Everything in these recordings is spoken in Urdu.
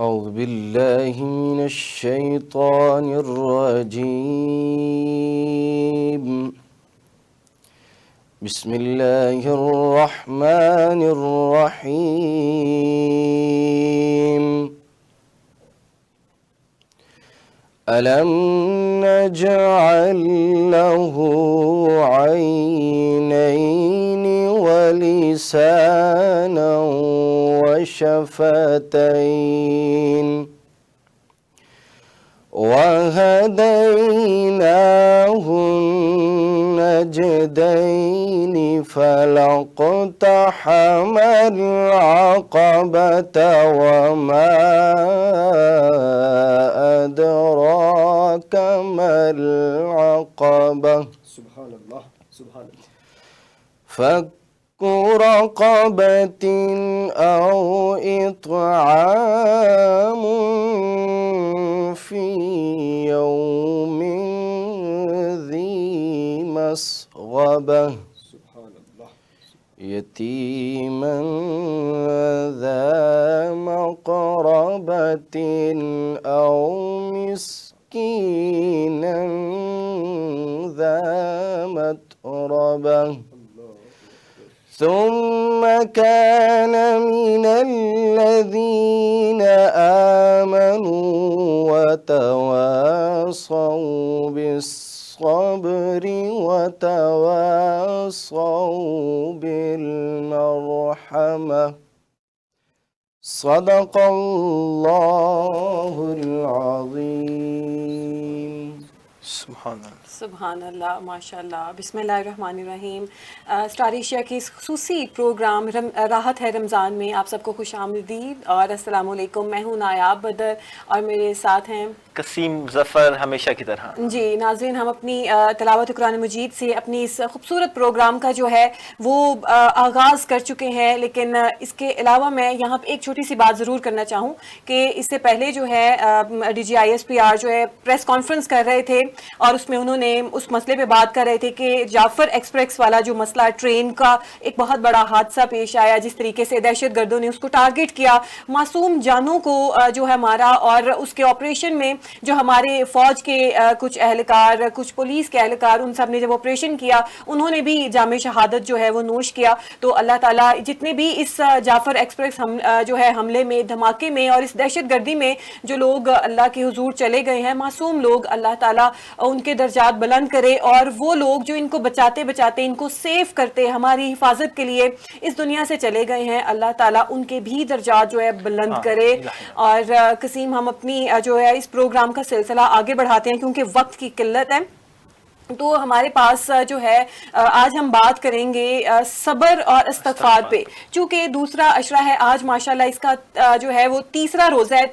أعوذ بالله من الشيطان الرجيم بسم الله الرحمن الرحيم ألم نجعل له عينين ولسانا وشفتين وهديناه النجدين فلاقتحم العقبة وما أدراك ما العقبة سبحان اللہ سبحان اللہ فك رقبة أو إطعام في يوم ذي مسغبة سبحان اللہ يتيما ذا مقربة أو مسكينا ذا متربة ثم كان من الذين آمنوا وتواصوا بالصبر وتواصوا بالمرحمة صدق الله العظيم. سبحان اللہ سبحان اللہ ماشاء اللہ. بسم اللہ الرحمن الرحیم. اسٹار ایشیا کے اس خصوصی پروگرام راحت ہے رمضان میں آپ سب کو خوش آمدید اور السلام علیکم. میں ہوں نایاب بدر اور میرے ساتھ ہیں قسیم ظفر ہمیشہ کی طرح. جی ناظرین، ہم اپنی تلاوت قرآن مجید سے اپنی اس خوبصورت پروگرام کا جو ہے وہ آغاز کر چکے ہیں، لیکن اس کے علاوہ میں یہاں پہ ایک چھوٹی سی بات ضرور کرنا چاہوں کہ اس سے پہلے جو ہے D G I S P R جو ہے پریس کانفرنس کر رہے تھے اور اس میں انہوں نے اس مسئلے پہ بات کر رہے تھے کہ جعفر ایکسپریس والا جو مسئلہ ٹرین کا ایک بہت بڑا حادثہ پیش آیا، جس طریقے سے دہشت گردوں نے اس کو ٹارگٹ کیا، معصوم جانوں کو جو ہے مارا، اور اس کے آپریشن میں جو ہمارے فوج کے کچھ اہلکار، کچھ پولیس کے اہلکار، ان سب نے جب آپریشن کیا انہوں نے بھی جام شہادت جو ہے وہ نوش کیا. تو اللہ تعالیٰ جتنے بھی اس جعفر ایکسپریس جو ہے حملے میں، دھماکے میں اور اس دہشت گردی میں جو لوگ اللہ کے حضور چلے گئے ہیں، معصوم لوگ، اللہ تعالیٰ ان کے درجات بلند کرے، اور وہ لوگ جو ان کو بچاتے بچاتے، ان کو سیف کرتے، ہماری حفاظت کے لیے اس دنیا سے چلے گئے ہیں، اللہ تعالیٰ ان کے بھی درجات جو ہے بلند کرے. اور قسیم، ہم اپنی جو ہے اس پروگرام کا سلسلہ آگے بڑھاتے ہیں کیونکہ وقت کی قلت ہے. تو ہمارے پاس جو ہے آج ہم بات کریں گے صبر اور استغفار پہ، چونکہ دوسرا عشرہ ہے آج ماشاءاللہ. اس کا جو ہے وہ تیسرا روزہ ہے،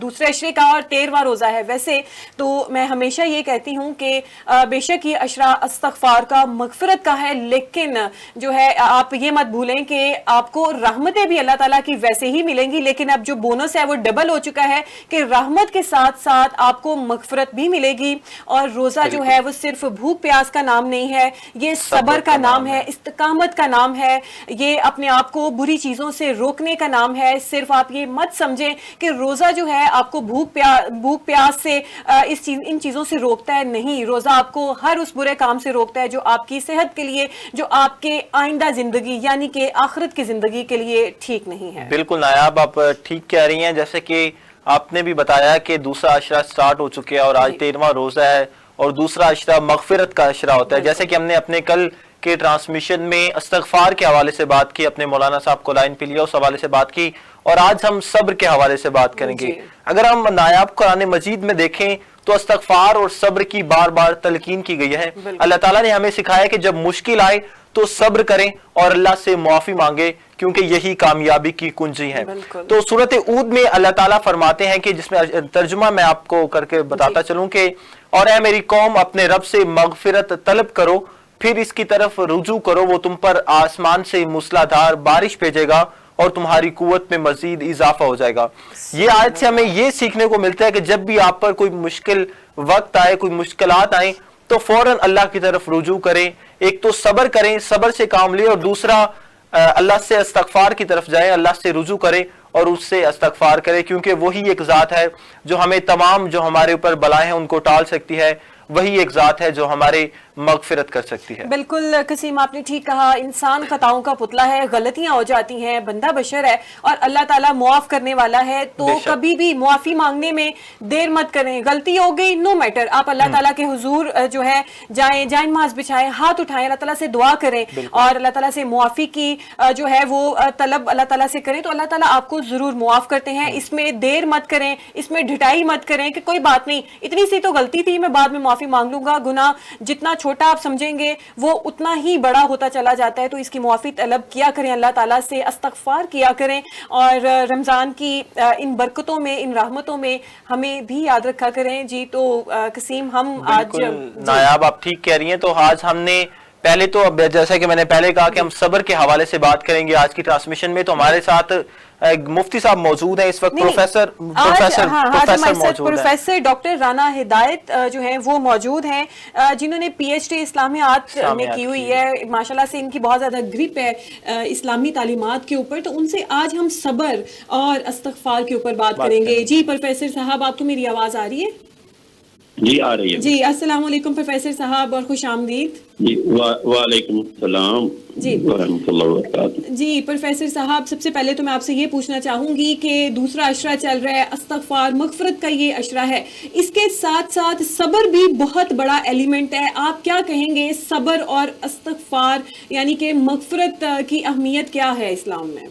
دوسرے عشرے کا، اور 13واں روزہ ہے. ویسے تو میں ہمیشہ یہ کہتی ہوں کہ بے شک یہ عشرہ استغفار کا، مغفرت کا ہے، لیکن جو ہے آپ یہ مت بھولیں کہ آپ کو رحمتیں بھی اللہ تعالیٰ کی ویسے ہی ملیں گی، لیکن اب جو بونس ہے وہ ڈبل ہو چکا ہے کہ رحمت کے ساتھ ساتھ آپ کو مغفرت بھی ملے گی. اور روزہ جو ہے وہ صرف بھوک پیاس کا نام نہیں ہے، یہ صبر کا نام ہے، استقامت کا نام ہے، یہ اپنے آپ کو بری چیزوں سے روکنے کا نام ہے. صرف آپ یہ مت سمجھیں کہ روزہ جو ہے آپ کو بھوک پیاس سے ان چیزوں سے روکتا ہے. نہیں، روزہ آپ کو ہر اس برے کام سے روکتا ہے جو آپ کی صحت کے لیے، جو آپ کے آئندہ زندگی یعنی کہ آخرت کی زندگی کے لیے ٹھیک نہیں ہے. بالکل نایاب، آپ ٹھیک کہہ رہی ہیں. جیسے کہ آپ نے بھی بتایا کہ دوسرا عشرہ سٹارٹ ہو چکے ہیں اور آج 13واں روزہ ہے، اور دوسرا عشرہ مغفرت کا عشرہ ہوتا ہے. جیسے کہ ہم نے اپنے کل کے ٹرانسمیشن میں استغفار کے حوالے سے بات کی، اپنے مولانا صاحب کو لائن پہ لیا، اس حوالے سے بات کی، اور آج ہم صبر کے حوالے سے بات کریں گے. اگر ہم نایاب قرآن مجید میں دیکھیں تو استغفار اور صبر کی بار بار تلقین کی گئی ہے. اللہ تعالیٰ نے ہمیں سکھایا کہ جب مشکل آئے تو صبر کریں اور اللہ سے معافی مانگے، کیونکہ یہی کامیابی کی کنجی ہے. تو سورۃ ہود میں اللہ تعالیٰ فرماتے ہیں کہ جس میں ترجمہ میں آپ کو کر کے بتاتا چلوں کہ اور اے میری قوم، اپنے رب سے مغفرت طلب کرو، پھر اس کی طرف رجوع کرو، وہ تم پر آسمان سے موسلادھار بارش بھیجے گا اور تمہاری قوت میں مزید اضافہ ہو جائے گا. یہ آیت سے ہمیں یہ سیکھنے کو ملتا ہے کہ جب بھی آپ پر کوئی مشکل وقت آئے، کوئی مشکلات آئیں، تو فوراً اللہ کی طرف رجوع کریں. ایک تو صبر کریں، صبر سے کام لیں، اور دوسرا اللہ سے استغفار کی طرف جائیں، اللہ سے رجوع کریں اور اس سے استغفار کریں، کیونکہ وہی ایک ذات ہے جو ہمیں تمام جو ہمارے اوپر بلائیں ہیں ان کو ٹال سکتی ہے، وہی ایک ذات ہے جو ہمارے مغفرت کر سکتی ہے۔ بالکل قسیم، آپ نے ٹھیک کہا، انسان خطاؤں کا پتلا ہے، غلطیاں ہو جاتی ہیں، بندہ بشر ہے اور اللہ تعالیٰ معاف کرنے والا ہے، تو بے شک۔ کبھی بھی معافی مانگنے میں دیر مت کریں۔ غلطی ہو گئی، نو میٹر، آپ اللہ تعالیٰ کے حضور جو ہے جائیں، جائیں نماز بچھائیں، ہاتھ اٹھائیں، اللہ تعالیٰ سے دعا کریں اور اللہ تعالیٰ سے معافی کی جو ہے وہ طلب اللہ تعالیٰ سے کریں، تو اللہ تعالیٰ آپ کو ضرور معاف کرتے ہیں۔ اس میں دیر مت کریں، اس میں ڈھٹائی مت کریں کہ کوئی بات نہیں، اتنی سی تو غلطی تھی، میں بعد میں معافی مانگ لوں گا۔ گناہ جتنا چھوٹا آپ سمجھیں گے وہ اتنا ہی بڑا ہوتا چلا جاتا ہے، تو اس کی معافی طلب کیا کریں اللہ تعالیٰ سے، استغفار کیا کریں اور رمضان کی ان برکتوں میں، ان رحمتوں میں ہمیں بھی یاد رکھا کریں۔ جی تو قسیم، ہم آج بالکل نایاب، آپ ٹھیک کہہ رہی ہیں۔ تو آج ہم نے پہلے تو جیسا کہ میں نے پہلے کہا کہ ہم صبر کے حوالے سے بات کریں گے آج کی ٹرانسمیشن میں، تو ہمارے ساتھ مفتی صاحب موجود ہیں اس وقت، پروفیسر موجود ہیں، پروفیسر ڈاکٹر رانا ہدایت جو ہیں وہ موجود ہیں، جنہوں نے پی ایچ ڈی اسلامیات میں کی ہوئی ہے، ماشاءاللہ سے ان کی بہت زیادہ گرپ ہے اسلامی تعلیمات کے اوپر، تو ان سے آج ہم صبر اور استغفار کے اوپر بات کریں گے۔ جی پروفیسر صاحب، آپ کو میری آواز آ رہی ہے؟ جی آ رہی ہے جی السلام علیکم پروفیسر صاحب اور خوش آمدید۔ جی وعلیکم السلام ورحمۃ اللہ وبرکاتہ۔ جی پروفیسر صاحب، سب سے پہلے تو میں آپ سے یہ پوچھنا چاہوں گی کہ دوسرا عشرہ چل رہا ہے، استغفار مغفرت کا یہ عشرہ ہے، اس کے ساتھ ساتھ صبر بھی بہت بڑا ایلیمنٹ ہے، آپ کیا کہیں گے صبر اور استغفار یعنی کہ مغفرت کی اہمیت کیا ہے اسلام میں؟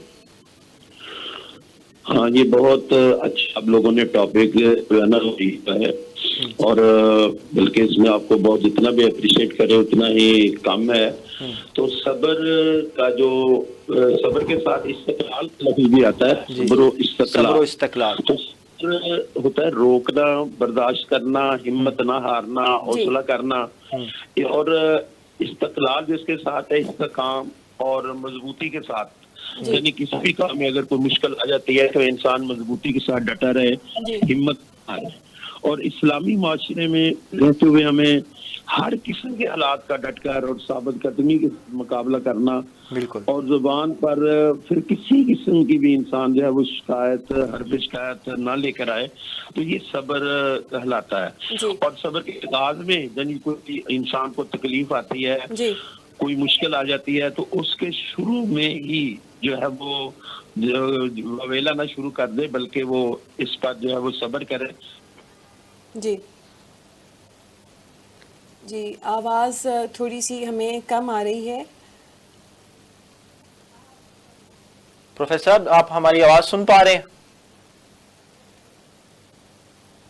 ہاں یہ بہت اچھا آپ لوگوں نے ٹاپک لیا ہے، اور بلکہ اس میں آپ کو بہت جتنا بھی اپریشیٹ کرے اتنا ہی کم ہے۔ تو صبر کا جو صبر کے ساتھ استقلال لفظ بھی آتا ہے، صبر و استقلال، تو صبر ہوتا ہے روکنا، برداشت کرنا، ہمت نہ ہارنا، حوصلہ کرنا، اور استقلال جس کے ساتھ ہے استحکام اور مضبوطی کے ساتھ، یعنی کسی بھی کام میں اگر کوئی مشکل آ جاتی ہے تو انسان مضبوطی کے ساتھ ڈٹا رہے، ہمت نہ ہارے۔ اور اسلامی معاشرے میں رہتے ہوئے ہمیں ہر قسم کے حالات کا ڈٹ کر اور ثابت قدمی کے مقابلہ کرنا، بالکل، اور زبان پر پھر کسی قسم کی بھی انسان جو ہے وہ شکایت، حرف شکایت نہ لے کر آئے، تو یہ صبر کہلاتا ہے۔ اور صبر کے آغاز میں یعنی کوئی انسان کو تکلیف آتی ہے، کوئی مشکل آ جاتی ہے، تو اس کے شروع میں ہی جو ہے وہ ویلا نہ شروع کر دے، بلکہ وہ اس پر جو ہے وہ صبر کرے۔ جی جی آواز تھوڑی سی ہمیں کم آ رہی ہے۔ پروفیسر آپ ہماری آواز سن پا رہے ہیں؟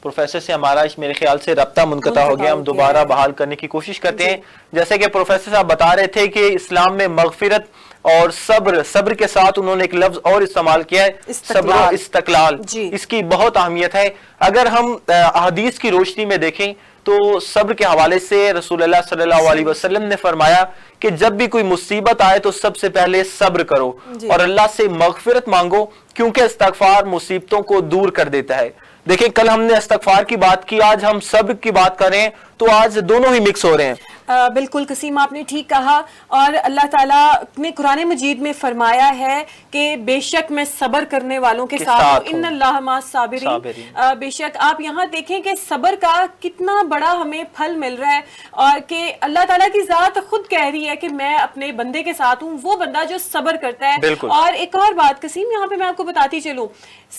پروفیسر سے ہمارا میرے خیال سے رابطہ منقطع ہو گیا، ہم دوبارہ بحال کرنے کی کوشش کرتے ہیں۔ جیسے کہ پروفیسر صاحب بتا رہے تھے کہ اسلام میں مغفرت اور صبر کے ساتھ انہوں نے ایک لفظ اور استعمال کیا ہے، صبر و استقلال، اس کی بہت اہمیت ہے۔ اگر ہم احادیث کی روشنی میں دیکھیں تو صبر کے حوالے سے رسول اللہ صلی اللہ علیہ وسلم نے فرمایا کہ جب بھی کوئی مصیبت آئے تو سب سے پہلے صبر کرو اور اللہ سے مغفرت مانگو، کیونکہ استغفار مصیبتوں کو دور کر دیتا ہے۔ دیکھیں کل ہم نے استغفار کی بات کی، آج ہم صبر کی بات کر رہے ہیں، تو آج دونوں ہی مکس ہو رہے ہیں۔ بالکل قسیم، آپ نے ٹھیک کہا، اور اللہ تعالیٰ نے قرآن مجید میں فرمایا ہے کہ بے شک میں صبر کرنے والوں کے ساتھ ہوں، ان اللہ مع الصابرین۔ بے شک آپ یہاں دیکھیں کہ صبر کا کتنا بڑا ہمیں پھل مل رہا ہے، اور کہ اللہ تعالیٰ کی ذات خود کہہ رہی ہے کہ میں اپنے بندے کے ساتھ ہوں، وہ بندہ جو صبر کرتا ہے۔ اور ایک اور بات قسیم یہاں پہ میں آپ کو بتاتی چلوں،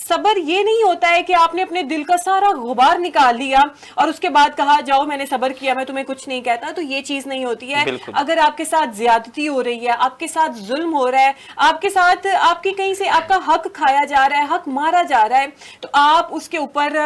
صبر یہ نہیں ہوتا ہے کہ آپ نے اپنے دل کا سارا غبار نکال لیا اور اس کے بعد کہا جاؤ میں نے صبر کیا، میں تمہیں کچھ نہیں کہتا، تو یہ چیز نہیں ہوتی ہے۔ اگر آپ کے ساتھ زیادتی ہو رہی ہے، آپ کے ساتھ ظلم ہو رہا ہے، آپ کے ساتھ آپ کی کہیں سے آپ کا حق کھایا جا رہا ہے، حق مارا جا رہا ہے، تو آپ اس کے اوپر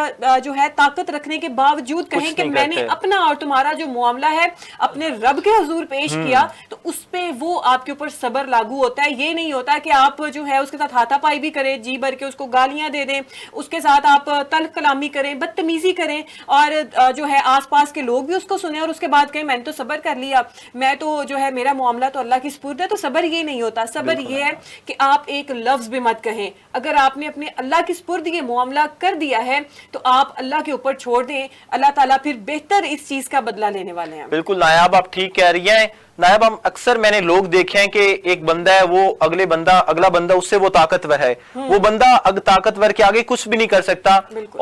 جو ہے طاقت رکھنے کے باوجود کہیں کہ میں نے اپنا اور تمہارا جو معاملہ ہے اپنے رب کے حضور پیش کیا، تو اس پہ وہ آپ کے اوپر صبر لاگو ہوتا ہے۔ یہ نہیں ہوتا کہ آپ جو ہے اس کے ساتھ ہاتھا پائی بھی کریں، جی بھر کے اس کو گالیاں دے دیں، اس کے ساتھ آپ تلخ کلامی کریں، بدتمیزی کریں، اور جو ہے آس پاس کے لوگ بھی اس کو سنیں اور اس کے بعد کہیں میں نے تو صبر کر لیا، میں تو جو ہے میرا معاملہ تو اللہ کی سپرد ہے۔ تو صبر یہ نہیں ہوتا، صبر یہ ہے کہ آپ ایک لفظ بھی مت کہیں، اگر آپ نے اپنے اللہ کی سپرد یہ معاملہ کر دیا ہے تو آپ اللہ کے اوپر چھوڑ دیں، اللہ تعالیٰ پھر بہتر اس چیز کا بدلہ لینے والے ہیں۔ بالکل نایاب، آپ ٹھیک کہہ رہی ہیں۔ نائب ہم اکثر میں نے لوگ دیکھے ہیں کہ ایک بندہ ہے وہ اگلا بندہ اس سے وہ طاقتور ہے، وہ بندہ طاقتور کے آگے کچھ بھی نہیں کر سکتا،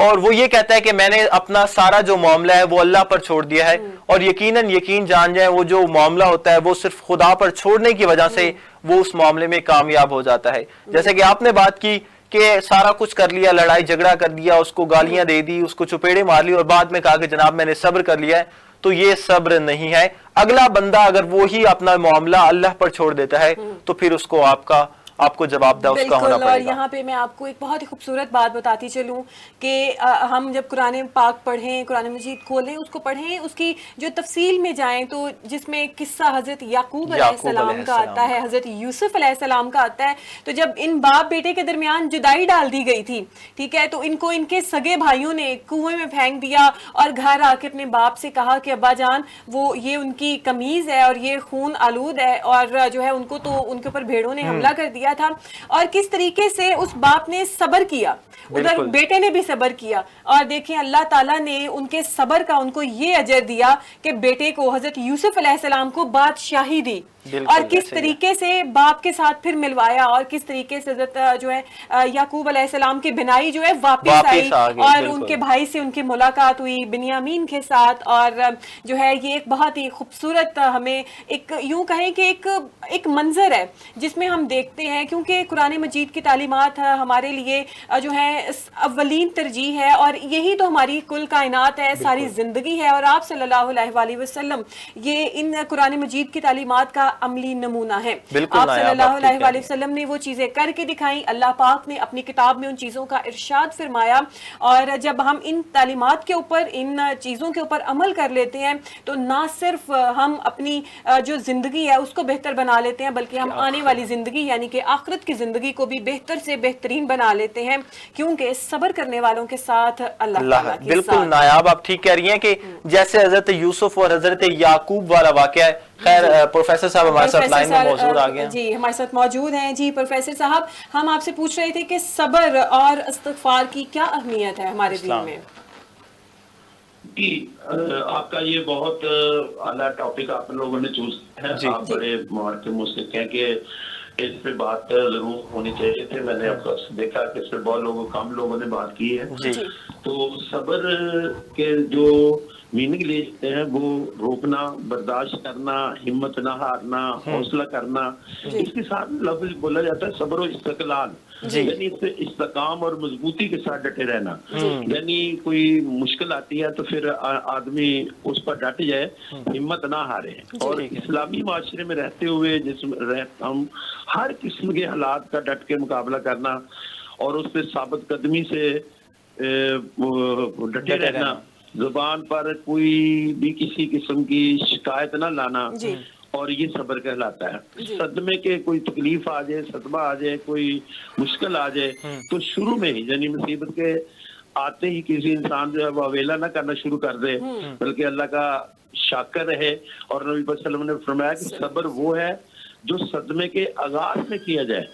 اور وہ یہ کہتا ہے کہ میں نے اپنا سارا جو معاملہ ہے وہ اللہ پر چھوڑ دیا ہے، اور یقین جان جائیں وہ جو معاملہ ہوتا ہے وہ صرف خدا پر چھوڑنے کی وجہ سے وہ اس معاملے میں کامیاب ہو جاتا ہے۔ جیسے کہ آپ نے بات کی کہ سارا کچھ کر لیا، لڑائی جھگڑا کر دیا، اس کو گالیاں دے دی، اس کو چپیڑے مار لی، اور بعد میں کہا کہ جناب میں نے صبر کر لیا ہے، تو یہ صبر نہیں ہے۔ اگلا بندہ اگر وہی اپنا معاملہ اللہ پر چھوڑ دیتا ہے تو پھر اس کو آپ کو جواب دہ اس کا ہونا بالکل۔ پڑے اور گا۔ یہاں پہ میں آپ کو ایک بہت ہی خوبصورت بات بتاتی چلوں کہ ہم جب قرآن پاک پڑھیں، قرآن مجید کھولیں، اس کو پڑھیں، اس کی جو تفصیل میں جائیں تو جس میں قصہ حضرت یعقوب علیہ السلام کا آتا ہے، حضرت یوسف علیہ السلام کا آتا ہے، تو جب ان باپ بیٹے کے درمیان جدائی ڈال دی گئی تھی، ٹھیک ہے، تو ان کو ان کے سگے بھائیوں نے کنویں میں پھینک دیا اور گھر آ کے اپنے باپ سے کہا کہ ابا جان وہ یہ ان کی قمیض ہے اور یہ خون آلود ہے، اور جو ہے ان کو تو ان کے اوپر بھیڑوں نے حملہ کر دیا تھا، اور کس طریقے سے اس باپ نے صبر کیا، ادھر بیٹے نے بھی صبر کیا، اور دیکھیں اللہ تعالیٰ نے ان کے صبر کا ان کو یہ اجر دیا کہ بیٹے کو حضرت یوسف علیہ السلام کو بادشاہی دی، اور کس طریقے سے باپ کے ساتھ پھر ملوایا، اور کس طریقے سے حضرت جو ہے یعقوب علیہ السلام کی بنائی جو ہے واپس آئی، اور ان کے بھائی سے ان کی ملاقات ہوئی بنیامین کے ساتھ، اور جو ہے یہ ایک بہت ہی خوبصورت ہمیں ایک یوں کہیں کہ ایک منظر ہے جس میں ہم دیکھتے ہیں، کیونکہ قرآن مجید کی تعلیمات ہمارے لیے جو ہے اولین ترجیح ہے، اور یہی تو ہماری کل کائنات ہے، ساری زندگی ہے، اور آپ صلی اللہ علیہ وآلہ وسلم یہ ان قرآن مجید کی تعلیمات کا عملی نمونہ ہے۔ آپ صلی اللہ علیہ وآلہ وسلم نے وہ چیزیں کر کے دکھائیں، اللہ پاک نے اپنی کتاب میں ان چیزوں کا ارشاد فرمایا، اور جب ہم ان تعلیمات کے اوپر، ان چیزوں کے اوپر عمل کر لیتے ہیں تو نہ صرف ہم اپنی جو زندگی ہے اس کو بہتر بنا لیتے ہیں، بلکہ ہم آنے والی زندگی یعنی کہ آخرت کی زندگی کو بھی بہتر سے بہترین بنا لیتے ہیں، کیونکہ صبر کرنے والوں کے ساتھ اللہ تعالیٰ کے ساتھ۔ بالکل نایاب، آپ ٹھیک کہہ رہی ہیں کہ جیسے حضرت یوسف اور حضرت یعقوب والا واقعہ ہے۔ خیر پروفیسر صاحب ہمارے ساتھ لائن میں موجود آ گئے ہیں، جی ہمارے ساتھ موجود ہیں۔ جی پروفیسر صاحب، ہم آپ سے پوچھ رہے تھے کہ صبر اور استغفار کی کیا اہمیت ہے ہمارے دین میں؟ جی آپ کا یہ بہت اعلیٰ ٹاپک آپ لوگوں نے چوز کیا ہے، آپ بڑے مہارت مستحق ہیں کہ اس پہ بات ضرور ہونی چاہیے تھے۔ میں نے اب دیکھا کہ اس پہ بہت کم لوگوں نے بات کی ہے۔ تو صبر کے جو میننگ لیتے ہیں وہ روکنا، برداشت کرنا، ہمت نہ ہارنا، حوصلہ کرنا، اس کے ساتھ لفظ بولا جاتا ہے صبر و استقلال، یعنی استحکام اور مضبوطی کے ساتھ ڈٹے رہنا، یعنی کوئی مشکل آتی ہے تو پھر آدمی اس پر ڈٹ جائے، ہمت نہ ہارے۔ اور اسلامی معاشرے میں رہتے ہوئے ہم ہر قسم کے حالات کا ڈٹ کے مقابلہ کرنا اور اس پہ ثابت قدمی سے ڈٹے رہنا، زبان پر کوئی بھی کسی قسم کی شکایت نہ لانا، اور یہ صبر کہلاتا ہے۔ صدمے کے کوئی تکلیف آ جائے، صدمہ آ جائے، کوئی مشکل آ جائے تو شروع میں ہی یعنی مصیبت کے آتے ہی کسی انسان جو ہے وہ اویلا نہ کرنا شروع کر دے، بلکہ اللہ کا شاکر رہے۔ اور نبی صلی اللہ علیہ وسلم نے فرمایا کہ صبر وہ ہے جو صدمے کے آغاز میں کیا جائے،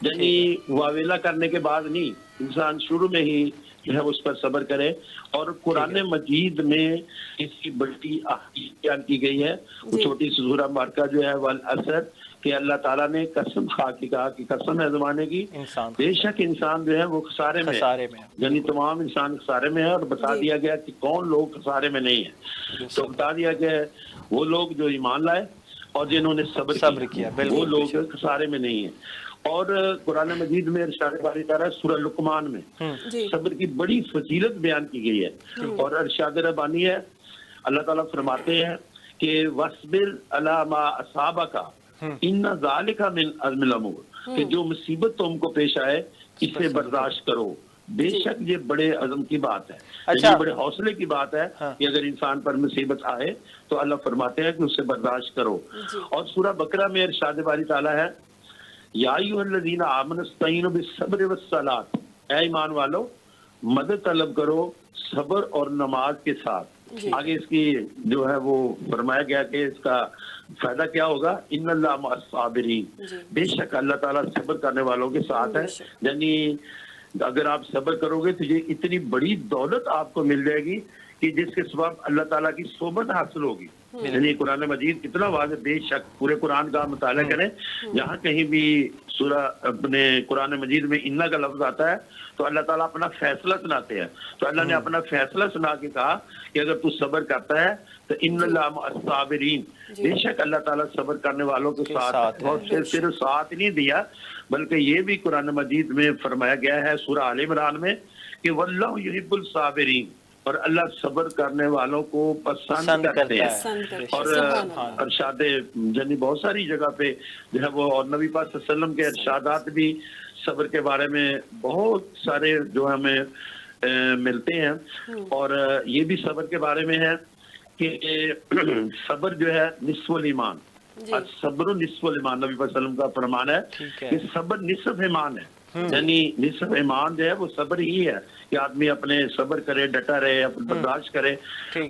یعنی واویلا کرنے کے بعد نہیں، انسان شروع میں ہی جو ہے اس پر صبر کرے۔ اور قرآن مجید میں اس کی بڑی اہمیت بیان کی گئی ہے۔ وہ چھوٹی سی سورہ مبارکہ جو ہے والعصر، کہ اللہ تعالیٰ نے قسم کھا کے کہا کہ قسم ہے زمانے کی، بے شک انسان جو ہے وہ خسارے میں ہے، یعنی تمام انسان خسارے میں ہے، اور بتا دیا گیا کہ کون لوگ خسارے میں نہیں ہیں، تو بتا دیا گیا وہ لوگ جو ایمان لائے اور جنہوں نے صبر کیا، وہ لوگ خسارے میں نہیں ہیں۔ اور قرآن مجید میں ارشاد باری تعالیٰ سورہ لقمان میں صبر کی بڑی فضیلت بیان کی گئی ہے، اور ارشاد ربانی ہے، اللہ تعالیٰ فرماتے ہیں کہ وَاصْبِرْ عَلَىٰ مَا أَصَابَكَ إِنَّ ذَلِكَ مِنْ عَزْمِ الْأُمُورِ، کہ جو مصیبت تم کو پیش آئے اسے برداشت کرو، بے شک یہ بڑے عزم کی بات ہے، یہ بڑے حوصلے کی بات ہے کہ اگر انسان پر مصیبت آئے تو اللہ فرماتے ہیں کہ اسے برداشت کرو۔ اور سورہ بقرہ میں ارشاد باری تعالیٰ ہے یا ایھا الذین آمنوا استعینوا بالصبر والصلاۃ، اے ایمان والو مدد طلب کرو صبر اور نماز کے ساتھ۔ آگے اس کی جو ہے وہ فرمایا گیا کہ اس کا فائدہ کیا ہوگا، ان اللہ مع الصابرین، بے شک اللہ تعالیٰ صبر کرنے والوں کے ساتھ ہے۔ یعنی اگر آپ صبر کرو گے تو یہ اتنی بڑی دولت آپ کو مل جائے گی کہ جس کے سبب اللہ تعالیٰ کی صحبت حاصل ہوگی، یعنی قرآن مجید کتنا واضح، بے شک پورے قرآن کا مطالعہ کریں، جہاں کہیں بھی سورہ اپنے قرآن مجید میں انا کا لفظ آتا ہے تو اللہ تعالیٰ اپنا فیصلہ سناتے ہیں. تو اللہ نے اپنا فیصلہ سنا کے کہا کہ اگر تو صبر کرتا ہے تو ان اللہ مع الصابرین، بے شک اللہ تعالیٰ صبر کرنے والوں کے ساتھ. اور صرف ساتھ نہیں دیا بلکہ یہ بھی قرآن مجید میں فرمایا گیا ہے سورہ آل عمران میں کہ واللہ یحب الصابرین، اور اللہ صبر کرنے والوں کو پسند کرتے ہیں. اور ارشاد یعنی بہت ساری جگہ پہ جو ہے وہ، اور نبی پاک صلی اللہ علیہ وسلم کے ارشادات بھی صبر کے بارے میں بہت سارے جو ہمیں ملتے ہیں. اور یہ بھی صبر کے بارے میں ہے کہ صبر جو ہے نصف الایمان، صبر نصف الایمان، نبی پاک صلی اللہ علیہ وسلم کا فرمان ہے کہ صبر نصف ایمان ہے. یعنی نصف ایمان جو ہے وہ صبر ہی ہے کہ آدمی اپنے صبر کرے، ڈٹا رہے، اپنے برداشت کرے.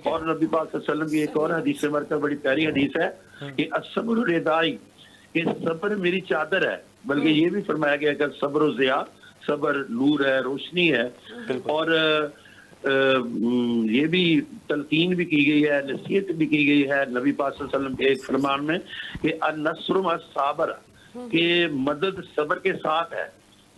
اور نبی پاک صلی اللہ علیہ وسلم کی ایک اور حدیث مرکز بڑی پیاری حدیث ہے کہ الصبر ردائی، کہ صبر میری چادر ہے. بلکہ یہ بھی فرمایا گیا کہ صبر و ضیاء، صبر نور ہے، روشنی ہے. اور یہ بھی تلقین بھی کی گئی ہے، نصیحت بھی کی گئی ہے نبی پاک صلی اللہ علیہ وسلم کے ایک فرمان میں کہ النصر مع الصابر، کہ مدد صبر کے ساتھ ہے.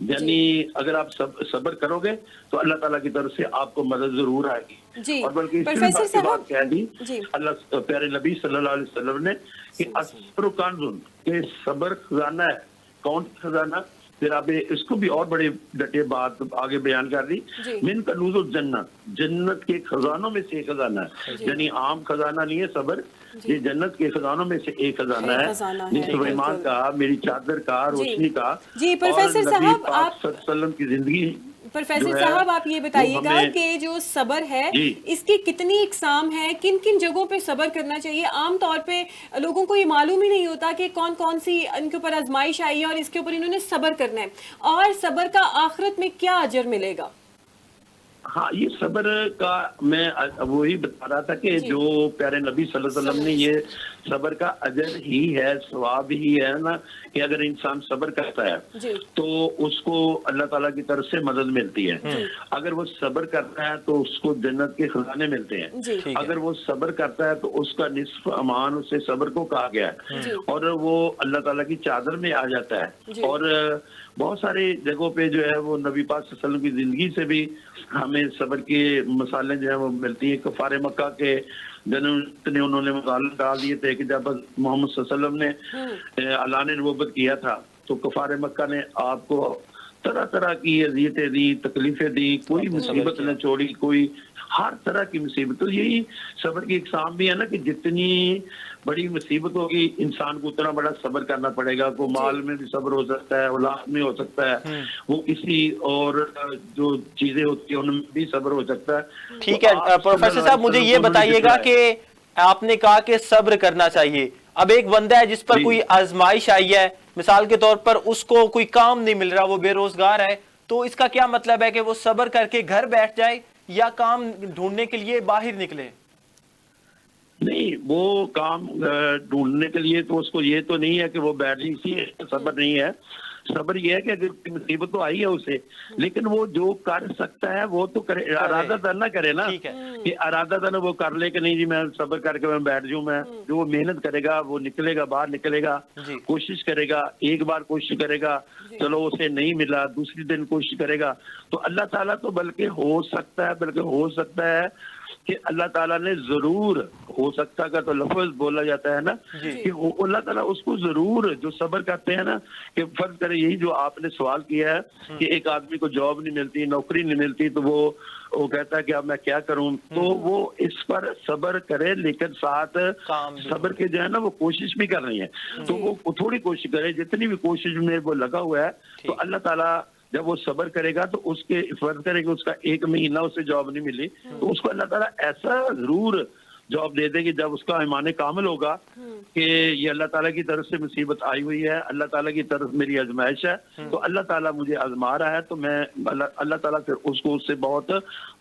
یعنی اگر آپ صبر کرو گے تو اللہ تعالیٰ کی طرف سے آپ کو مدد ضرور آئے گی. اور بلکہ اس کی بات کہہ دی اللہ پیارے نبی صلی اللہ علیہ وسلم نے کہ الصبر کنز، کہ صبر خزانہ ہے. کون خزانہ؟ پھر آپ اس کو بھی اور بڑے ڈٹے بات آگے بیان کر دی. من کنوز الجنت، جنت کے خزانوں میں سے ایک خزانہ ہے. یعنی عام خزانہ نہیں ہے صبر، یہ جنت کے خزانوں میں سے ایک خزانہ ہے. نصف ایمان کا، میری چادر کا، روشنی کا. جی پروفیسر صاحب، آپ صلی اللہ علیہ وسلم کی زندگی. پروفیسر صاحب آپ یہ بتائیے گا کہ جو صبر ہے اس کی کتنی اقسام ہے، کن کن جگہوں پہ صبر کرنا چاہیے؟ عام طور پہ لوگوں کو یہ معلوم ہی نہیں ہوتا کہ کون کون سی ان کے اوپر آزمائش آئی ہے اور اس کے اوپر انہوں نے صبر کرنا ہے، اور صبر کا آخرت میں کیا اجر ملے گا؟ ہاں، یہ صبر کا میں وہی بتا رہا تھا کہ جو پیارے نبی صلی اللہ علیہ وسلم نے یہ صبر کا اجر ہی ہے، ثواب ہی ہے نا، کہ اگر انسان صبر کرتا ہے تو اس کو اللہ تعالیٰ کی طرف سے مدد ملتی ہے. اگر وہ صبر کرتا ہے تو اس کو جنت کے خزانے ملتے ہیں. اگر وہ صبر کرتا ہے تو اس کا نصف امان، اسے صبر کو کہا گیا ہے، اور وہ اللہ تعالیٰ کی چادر میں آ جاتا ہے. اور بہت سارے جگہوں پہ جو ہے وہ نبی پاک صلی اللہ علیہ وسلم کی زندگی سے بھی ہمیں صبر کی مثالیں جو ہیں وہ ملتی ہیں. کفار مکہ کے جنہوں نے انہوں نے مثال ڈال دیے تھے کہ جب محمد صلی اللہ علیہ وسلم نے اعلان نبوت کیا تھا تو کفار مکہ نے آپ کو طرح طرح کی اذیتیں دی، تکلیفیں دی، کوئی مصیبت نہ چھوڑی، کوئی ہر طرح کی مصیبت. تو یہی صبر کی اقسام بھی ہے نا کہ جتنی بڑی مصیبت ہوگی انسان کو اتنا بڑا صبر کرنا پڑے گا. کو مال میں بھی صبر ہو سکتا ہے، اولاد میں ہو سکتا ہے، وہ کسی اور جو چیزیں ہوتی ہیں ان میں بھی صبر ہو سکتا ہے. ٹھیک ہے پروفیسر صاحب، مجھے یہ بتائیے گا کہ آپ نے کہا کہ صبر کرنا چاہیے. اب ایک بندہ ہے جس پر کوئی آزمائش آئی ہے، مثال کے طور پر اس کو کوئی کام نہیں مل رہا، وہ بے روزگار ہے، تو اس کا کیا مطلب ہے کہ وہ صبر کر کے گھر بیٹھ جائے یا کام ڈھونڈنے کے لیے باہر نکلے؟ نہیں، وہ کام ڈھونڈنے کے لیے تو اس کو یہ تو نہیں ہے کہ وہ بیٹھ جائے، اسی صبر نہیں ہے. صبر یہ ہے کہ اگر مصیبت تو آئی ہے اسے، لیکن وہ جو کر سکتا ہے وہ تو کرے، ارادہ تن نہ کرے نا کہ ارادہ تن وہ کر لے کہ نہیں جی میں صبر کر کے میں بیٹھ جاؤں. میں جو وہ محنت کرے گا، وہ نکلے گا، باہر نکلے گا، کوشش کرے گا. ایک بار کوشش کرے گا، چلو اسے نہیں ملا، دوسری دن کوشش کرے گا تو اللہ تعالیٰ تو بلکہ ہو سکتا ہے کہ اللہ تعالیٰ نے ضرور، ہو سکتا کا تو لفظ بولا جاتا ہے نا کہ اللہ تعالیٰ اس کو ضرور، جو صبر کرتے ہیں نا، کہ فرض کرے یہی جو آپ نے سوال کیا ہے کہ ایک آدمی کو جاب نہیں ملتی، نوکری نہیں ملتی، تو وہ کہتا ہے کہ اب میں کیا کروں، تو وہ اس پر صبر کرے، لیکن ساتھ صبر کے جو ہے نا وہ کوشش بھی کر رہی ہے. تو وہ تھوڑی کوشش کرے، جتنی بھی کوشش میں وہ لگا ہوا ہے، تو اللہ تعالیٰ جب وہ صبر کرے گا تو اس کے فرض کرے کہ اس کا 1 مہینہ اسے جاب نہیں ملی تو اس کو اللہ تعالیٰ ایسا ضرور جاب دے دے کہ جب اس کا ایمان کامل ہوگا کہ یہ اللہ تعالیٰ کی طرف سے مصیبت آئی ہوئی ہے، اللہ تعالیٰ کی طرف میری آزمائش ہے، تو اللہ تعالیٰ مجھے آزما رہا ہے، تو میں اللہ تعالیٰ پھر اس کو اس سے بہت